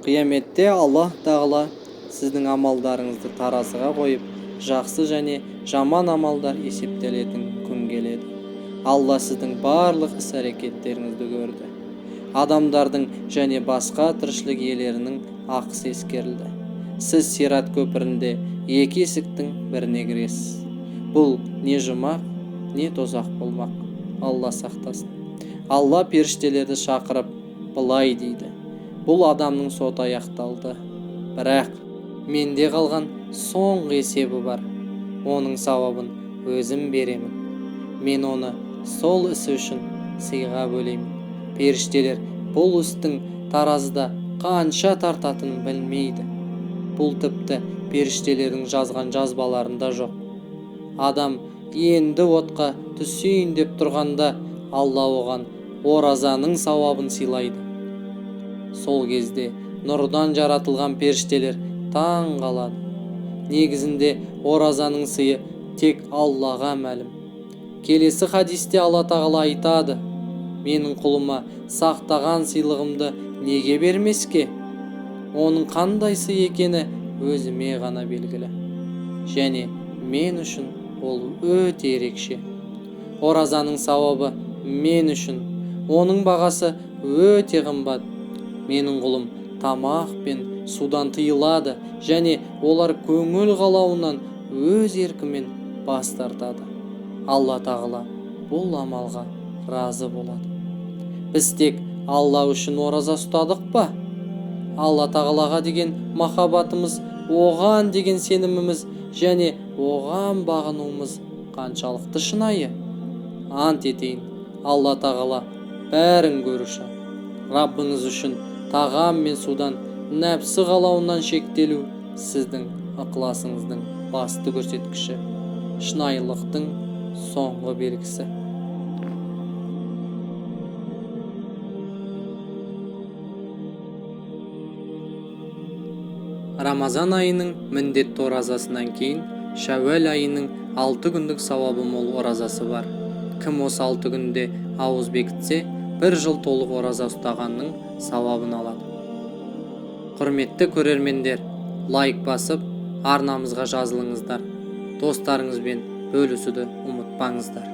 Қияметте Аллах Тағала сіздің амалдарыңызды таразыға қойып, жақсы және жаман амалдар есептелетін күн келеді. Алла сіздің барлық іс-әрекеттеріңізді көрді. Адамдардың және басқа тіршілік иелерінің ақысы ескерілді. Сіз Сират көпірінде екі есіктің біріне кіресіз. Бұл не жұмақ, не тозақ болмақ. Алла сақтасын. Алла періштелерді шақырып былай дейді: бұл адамның соты аяқталды, бірақ менде қалған соңғы есебі бар. Оның сауабын өзім беремін. Мен оны сол ісі үшін сыйға бөлеймін. Періштелер бұл істің таразыда қанша тартатынын білмейді. Бұл тіпті періштелердің жазған жазбаларында жоқ. Адам енді отқа түсейін деп тұрғанда, Алла оған оразаның сауабын сыйлайды. Сол кезде нұрдан жаратылған періштелер таң қалады. Негізінде оразаның сыйы тек Аллаға мәлім. Келесі хадисте Алла Тағала айтады: менің құлыма сақтаған сыйлығымды неге бермеске? Оның қандай сый екені өзіме ғана белгілі, және мен үшін ол өте ерекше. Оразаның сауабы мен үшін, оның бағасы өте қымбат. Менің құлым тамақ пен судан тыйылады, және олар көңіл қалауынан өз еркімен бас тартады. Алла Тағала бұл амалға разы болады. Біз тек Алла үшін ораза ұстадық па? Алла Тағалаға деген махаббатымыз, оған деген сеніміміз және оған бағынуымыз қаншалықты шынайы? Ант етейін, Алла Тағала бәрін көруші. Раббыңыз үшін тағам мен судан нәпсі қалауынан шектелу сіздің ықыласыңыздың басты көрсеткіші, шынайылықтың соңғы белгісі. Рамазан айының міндетті оразасынан кейін Шәуәл айының 6 күндік сауабы мол оразасы бар. Кім осы 6 күнде ауыз бекітсе, 1 жыл толық ораза ұстағанның сауабын алады. Құрметті көрермендер, лайк басып, арнамызға жазылыңыздар. Достарыңызбен бөлісуді ұмытпаңыздар.